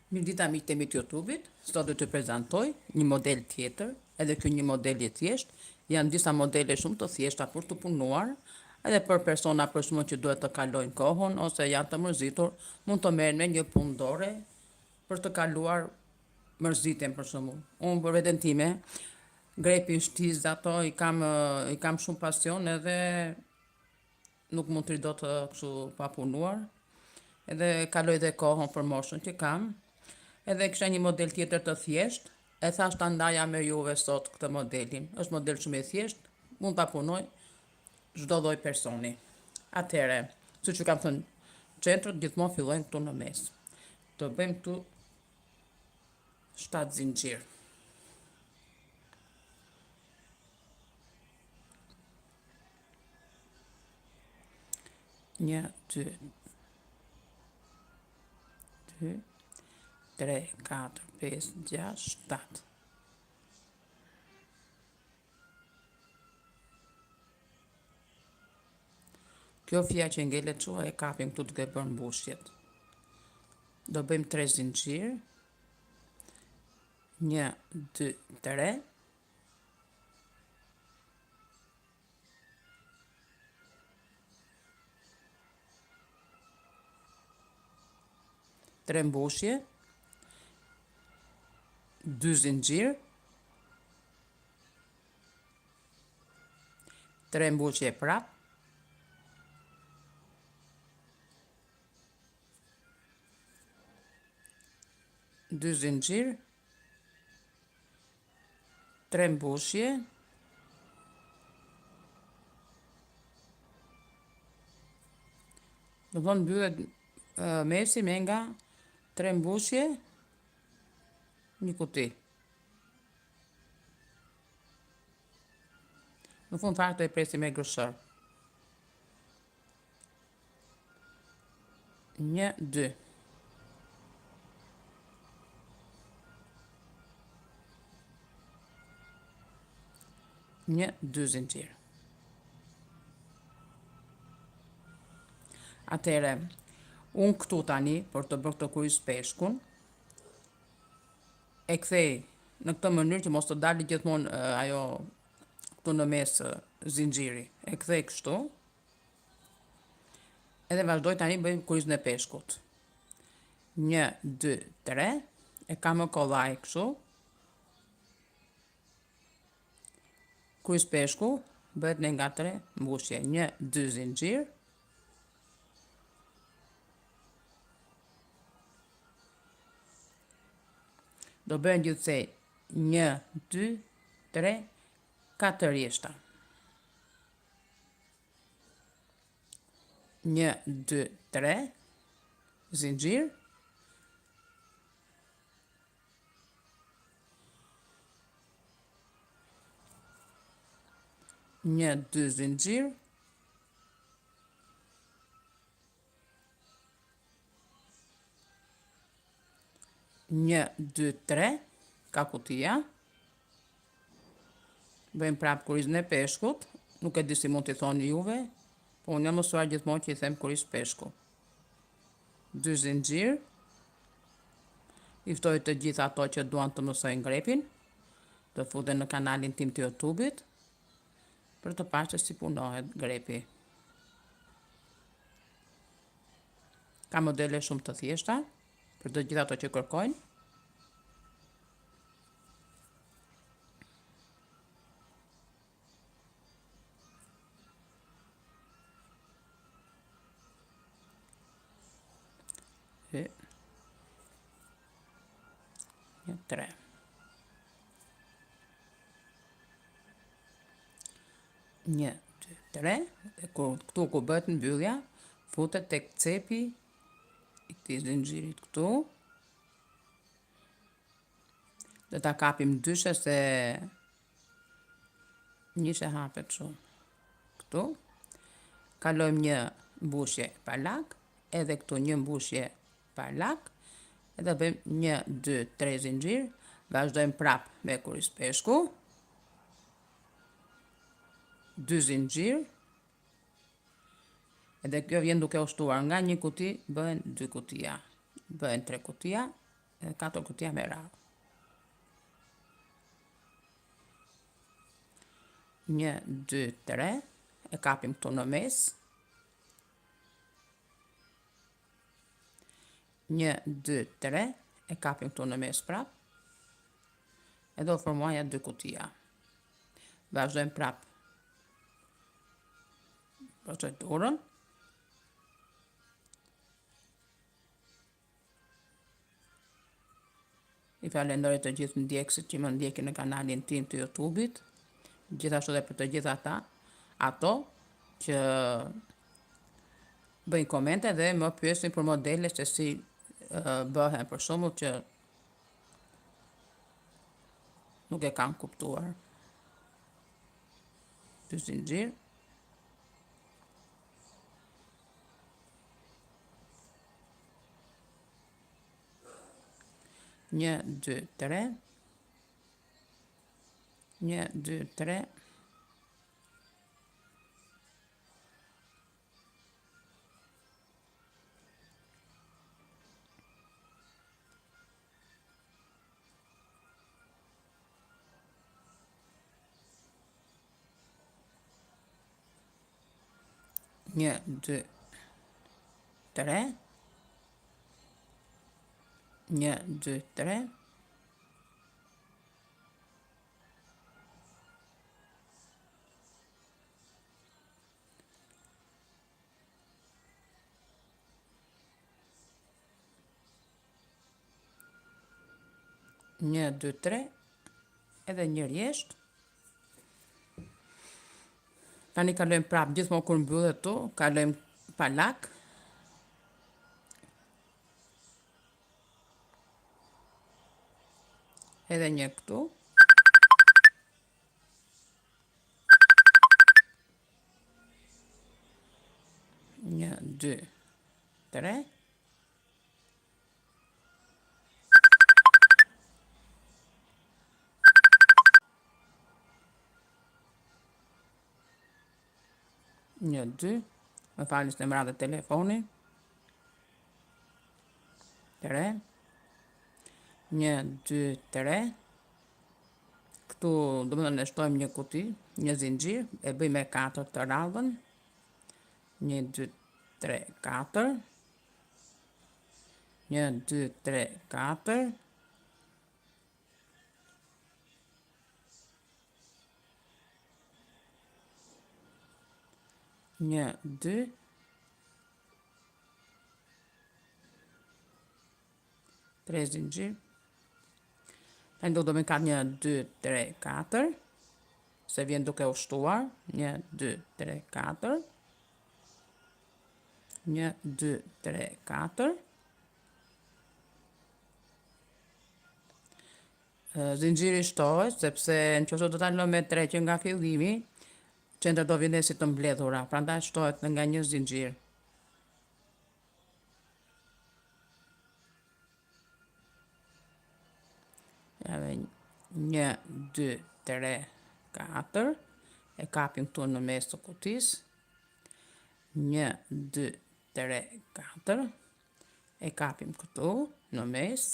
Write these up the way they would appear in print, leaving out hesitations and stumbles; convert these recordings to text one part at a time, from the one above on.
Mirëdita miq të YouTube-it, sot do të prezantoj një model tjetër, edhe ky një model i thjesht, janë disa modele shumë të thjeshta për të punuar, edhe për persona për shkakun që duhet të kalojnë kohën ose janë të mërzitur, mund të merren me një punë dore për të kaluar mërzitjen për shkakun. Unë për veten time, grepi shtiz ato i kam shumë pasion edhe nuk mund të ri dot kështu pa punuar. Edhe kaloj dhe kohën për moshën që kam. Edhe kisha një model tjetër të thjesht, e thash ta ndaja me juve sot këtë modelin. Është model shumë i thjesht, mund ta punoj çdo lloj personi. Atëherë, siç ju kam thënë, centrët gjithmonë fillojnë këtu në mes. Do bëjmë këtu 7 zinxhir. Një, 2, 3, 4, 5, 6, 7. Kjo fija që ngelet çuha e kapim këtu duke bërë mbushjet. Do bëjmë 3 zinxhir. 1, 2, 3. Tre mbushje, 2 zinxhir, 3 mbushje prap, 2 zinxhir, 3 mbushje, do thonë mbyllet mesi me nga 3 mbushje, një kuti. Në fund fare do e presim me gërshër. 1, 2. Një, 2 zinxhir. Atëre, unë këtu tani, për të bërë këtë kuris peshkun, e kthej në këtë mënyrë që mos të dalë gjithmonë ajo këtu në mes zinxhiri. E kthej kështu. Edhe vazhdoj tani bëjmë kurizën e peshkut. 1, 2, 3. E kam më kollaj kështu. Kuriz peshku bëhet në nga 3 mbushje. 1, 2 zinxhir. Do bëhen gjithsej 1, 2, 3, 4 rjeshta. 1, 2, 3, zinxhir. 1, 2 zinxhir. 1, 2, 3, ka kutia. Bëjmë prapë kurizën e peshkut. Nuk e di si mund t'i thoni juve, po unë jam mësuar gjithmonë që i them kuriz peshku. 2 zinxhir. I ftoj të gjitha ato që duan të mësojnë grepin, të futen në kanalin tim të YouTube-it, për të parë se si punohet grepi. Ka modele shumë të thjeshta, për të gjitha ato që kërkojnë. Një, 3. Një, 2, 3. Këtu ku bëhet mbyllja, futet tek cepi i këtij zinxhirit këtu. Do ta kapim dyshe se njëshe hapet shumë. Këtu. Kalojmë një mbushje parlak, edhe këtu një mbushje parlak, edhe bëjmë 1, 2, 3 zinxhir, vazhdojmë prap me kuriz peshku. 2 zinxhir. Edhe kjo vjen duke u shtuar nga një kuti, bëhen 2 kutia. Bëhen 3 kutia, edhe 4 kutia me radhë. 1, 2, 3, e kapim këtu në mes. 1, 2, 3, e kapim këtu në mes prap. E do formoja 2 kutia. Vazhdojmë prap procedurën. I falenderoj të gjithë ndjekësit që më ndjekin në kanalin tim të YouTube-it, gjithashtu dhe për të gjithë ato që bëjnë komente dhe më pyesin për modele se si bëhen, për shembull që nuk e kam kuptuar. Dy zinxhir. Një, dy, tre. 1, 2, 3. Një, dy, tre. 1, 2, 3. Një, 2, 3, edhe një rjesht. Tani kalojmë prap, gjithmonë kur mbyllet tu, kalojmë pa lak. Edhe një këtu. Një, 2, 3. Një, 2. Më falni se më radhë telefoni. 3. 1, 2, 3. Këtu do më në shtojmë një kuti, një zinxhir, e bëjmë me 4 të radhën. 1, 2, 3, 4. 1, 2, 3, 4. 1, 2. 3 zinxhir. Tani do me katë 1, 2, 3, 4. Se vjen duke u shtuar. 1, 2, 3, 4. 1, 2, 3, 4. Zinxhiri shtohet, sepse në qoftë do ta lëmë me 3 që nga fillimi, qendra do vjen si të mbledhura, prandaj shtohet nga një zinxhir. Edhe 1, 2, 3, 4. E kapim këtu në mes të kutisë. 1, 2, 3, 4. E kapim këtu në mes.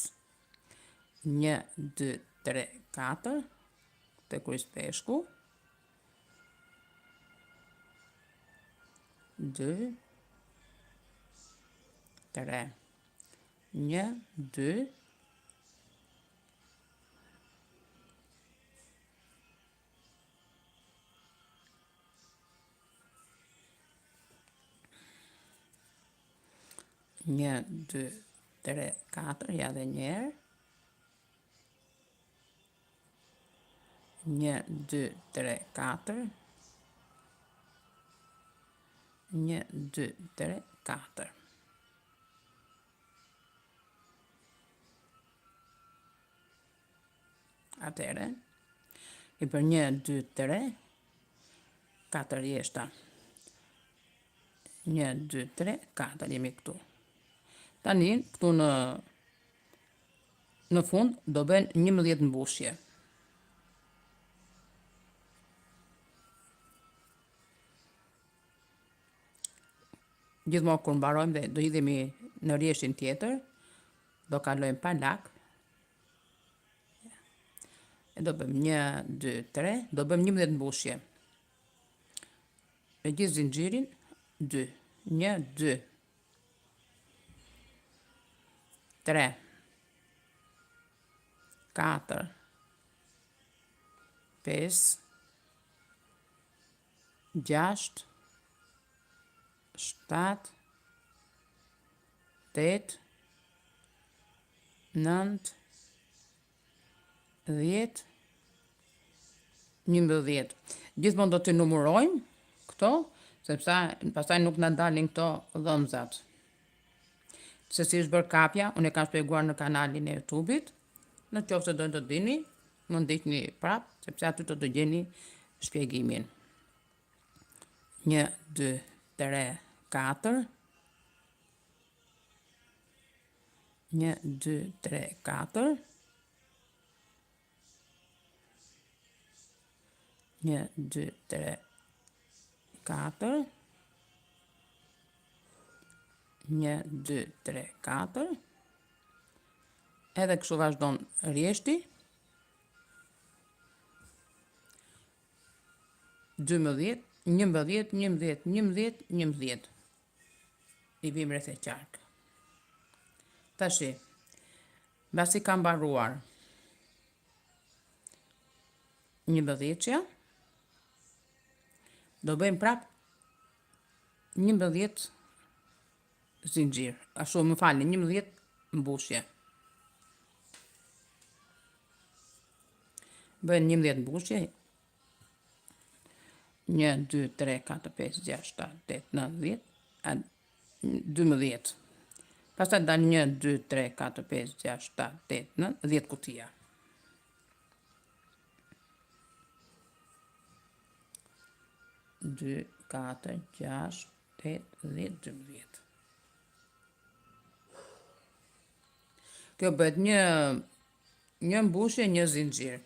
1, 2, 3, 4. Te kryq peshku. 2, 3. 1, 2. 1, 2, 3, 4, ja dhe njerë. 1, 2, 3, 4. 1, 2, 3, 4. Atere, i për 1, 2, 3, 4 rjeshta. 1, 2, 3, 4 jemi këtu. Tani, këtu në fund, do ben 11 mbushje. Gjithmonë kur mbarojmë dhe do hidhemi në rjeshtin tjetër, do kalojmë pa lak, E do bëjmë 1, 2, 3, do bëjmë 11 mbushje. E gjithë zinxhirin 2, 1, 2, 3, 4, 5, 6, 7, 8, 9, 10, 11. Gjithmonë do të numërojmë këto, sepse pastaj nuk na dalin këto dhëmzat. Se si është bërë kapja, unë e kam shpjeguar në kanalin e YouTube-it. Në qoftë se do të dini, më ndihni prap, sepse aty do të gjeni shpjegimin. 1, 2, 3, 4. 1, 2, 3, 4. 1, 2, 3, 4. 1, 2, 3, 4. Edhe kështu vazhdon rjeshti. 12, 11, 11, 11, 11. I vim rreth e qark. Tashi, mbasi kam mbaruar 11-ja, do bëjmë prap 11 zinxhir. Ashtu më falni, 11 mbushje. Bëjmë 11 mbushje. 1, 2, 3, 4, 5, 6, 7, 8, 9, 10, 12. Pastaj dal 1, 2, 3, 4, 5, 6, 7, 8, 9, 10 kutia. 2, 4, 6, 8, 10, 12. Kjo bëhet një mbushje, një zinxhir.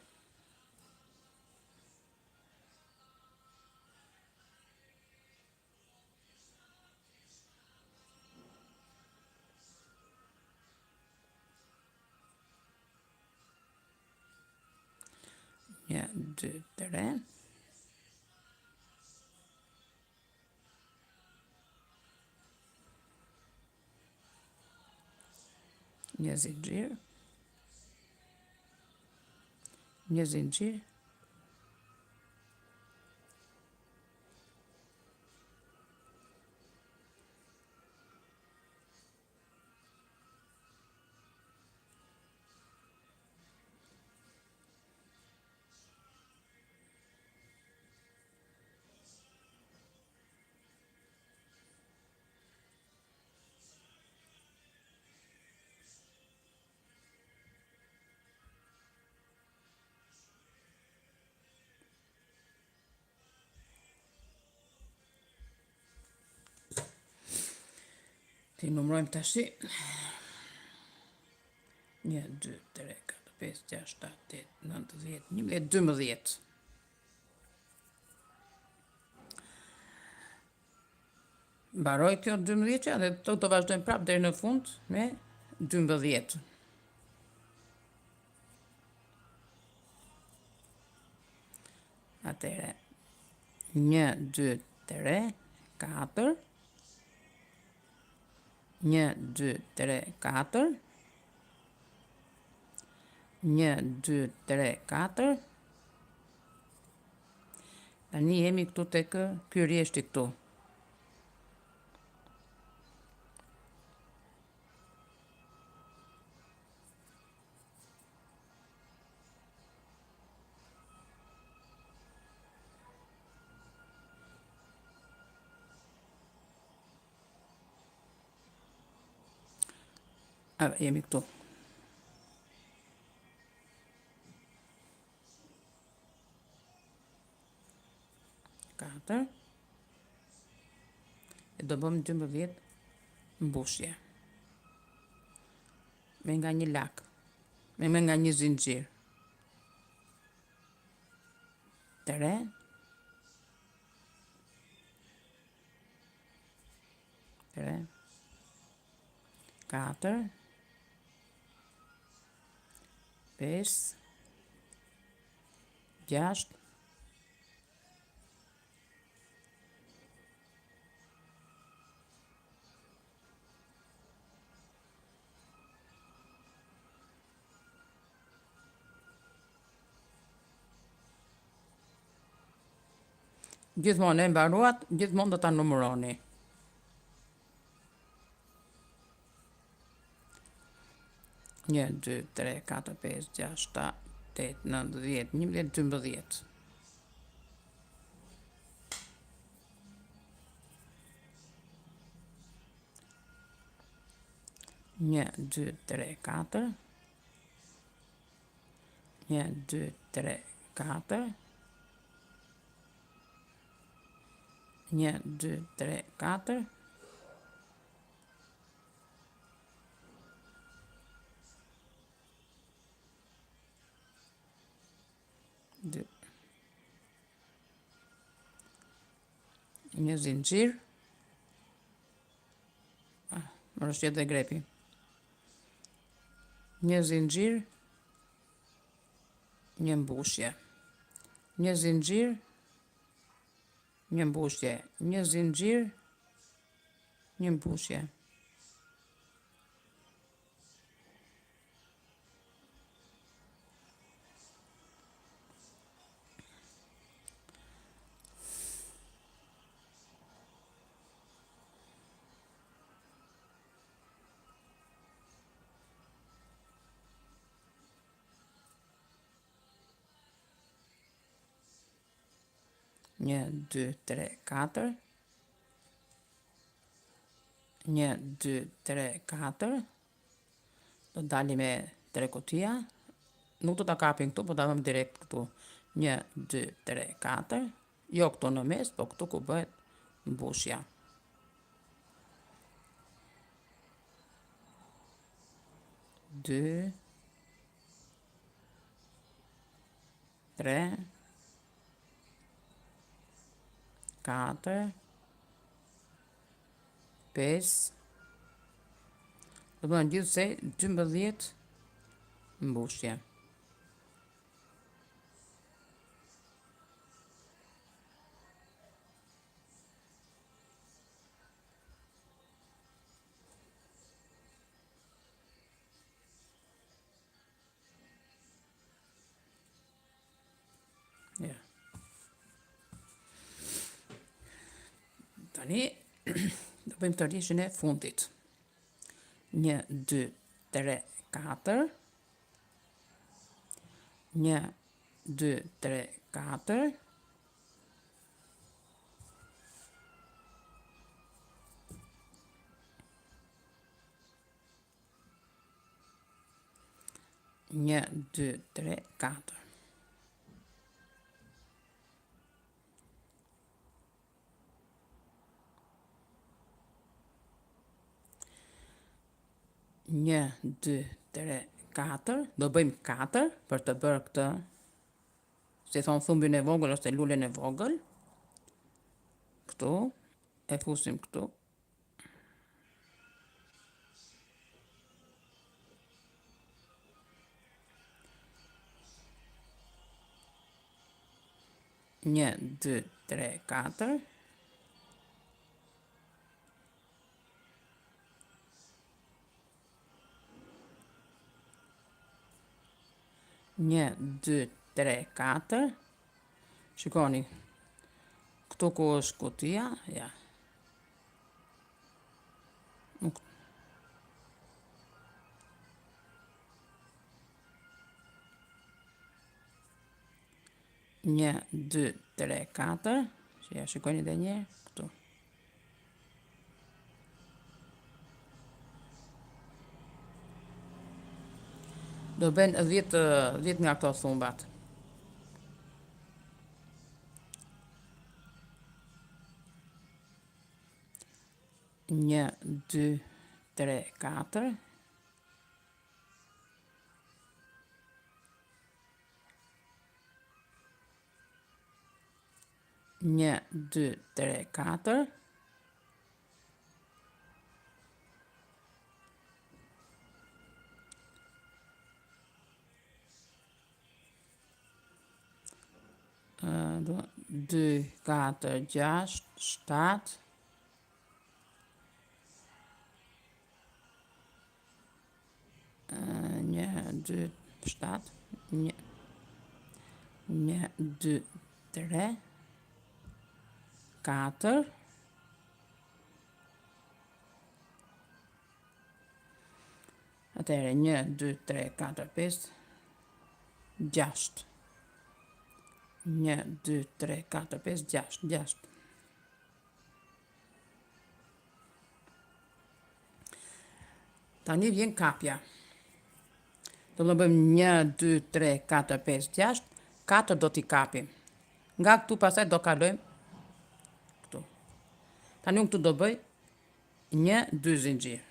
Një, 2, 3. Një zinxhir. Një zinxhir. Ti numrojmë tashi. 1, 2, 3, 4, 5, 6, 7, 8, 9, 10, 11, 12. Mbaroj kjo 12 dhe to të vazhdojmë prap deri në fund me 12. Atëre 1, 2, 3, 4. 1, 2, 3, 4. 1, 2, 3, 4. Tani jemi këtu tek ky rjeshti këtu. Jemi këtu. E do bëm 12 mbushje. Me nga një lak. Me nga një zinxhir. 3. 3. 4. 5. 6. Gjithmonë e mbaruat, gjithmonë do ta numëroni. 1, 2, 3, 4, 5, 6, 7, 8, 9, 10, 11, 12. 1, 2, 3, 4. 1, 2, 3, 4. 1, 2, 3, 4. 2. Një zinxhir. Më rështjet dhe grepi. Një zinxhir. Një mbushje. Një zinxhir. Një mbushje. Një zinxhir. Një mbushje. Një, 2, 3, 4. 1, 2, 3, 4. Do dali me 3 kutia. Nuk do ta kapim këtu, po ta vëm direkt këtu. 1, 2, 3, 4. Jo këtu në mes, po këtu ku bëhet mbushja. 2, 3, 4, 5. Do bëhen gjithsej 12 mbushje. Ja. Tani do bëjmë të rishin e fundit. 1, 2, 3, 4. 1, 2, 3, 4. 1, 2, 3, 4. Një, 2, 3, 4. Do bëjmë 4 për të bërë këtë, si thonë thumbin e vogël ose lulen e vogël. Këtu, e fusim këtu. Një, 2, 3, 4. 1, 2, 3, 4. Shikoni, këtu ku është kutia, ja. Nuk. 1, 2, 3, 4. Ja, shikoni dhe një, këtu. Do bën 10 nga këto thumbat. Një, 2, 3, 4. 1, 2, 3, 4. 1, 2, 4, 6, 7, 1, 2, 7, 1, 2, 3, 4, atëherë 1, 2, 3, 4, 5, 6. 1, 2, 3, 4, 5, 6, 6. Tani vjen kapja. Do të bëjmë 1, 2, 3, 4, 5, 6, 4 do t'i kapim. Nga këtu pasaj do kalojmë këtu. Tani unë këtu do bëj 1, 2 zinxhir.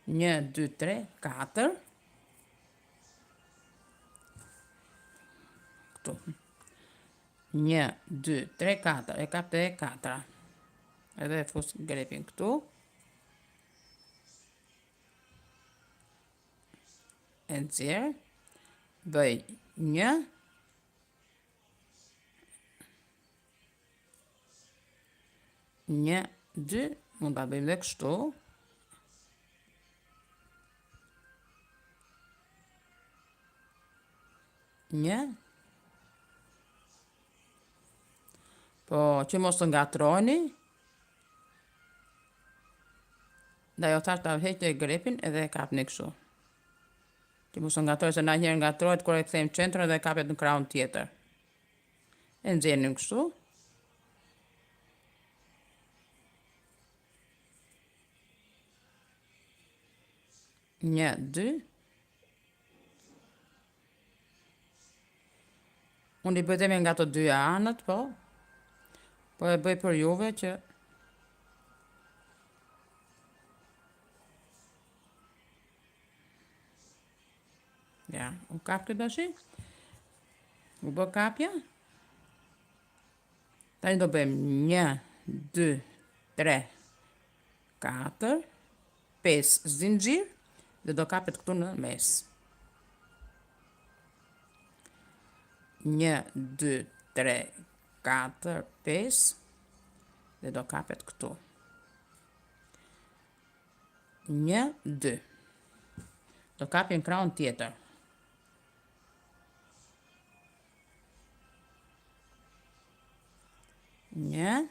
1, 2, 3, 4. Këtu. 1, 2, 3, 4. E kap të 4. Edhe e fus grepin këtu. E nxjerr. Bëj 1. Një, 2, mund ta bëjmë dhe kështu. Një. Po, që mos të ngatroni. Da jo thash ta heqë grepin edhe e kapni kështu. Që mos të ngatroni, se na njerë ngatrohet kur e kthejmë qendrën dhe kapet në krahun tjetër. E nxjerrim kështu. Një, 2. Unë i bëjtemi nga të dyja anët, po. Po e bëj për juve që... Ja, u kap të dashi. U bë kapja. Tani do bëjmë 1, 2, 3, 4, 5 zinxhir dhe do kapet këtu në mes. 1, 2, 3, 4, 5 dhe do kapet këtu. 1, 2. Do kapim krahun tjetër. 1.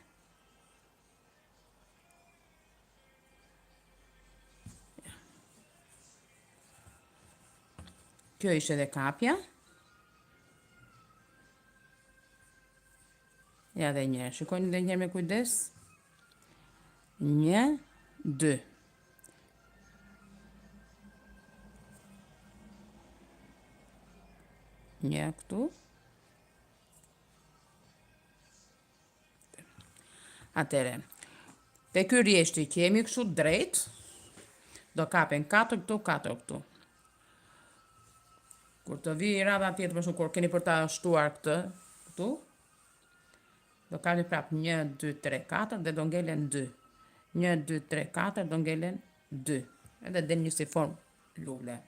Kjo ishte dhe kapja. Ja dhe njerë, shikojnë dhe njerë me kujdes. 1, 2. Një këtu. Atere, te ky rjeshti që jemi kështu drejt, do kapen 4 këtu, 4 këtu. Kur të vi radha tjetër, për shumë kur keni për ta shtuar këtë, këtu, do kapni prap 1, 2, 3, 4 dhe do ngelen 2. 1, 2, 3, 4 do ngelen 2. Edhe del një si form lule.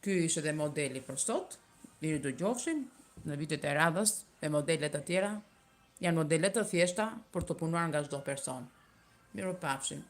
Ky ishte dhe modeli për sot. Mirë dëgjofshin në vitet e radhës me modelet të tjera. Janë modelet të thjeshta për të punuar nga çdo person. Mirupafshim.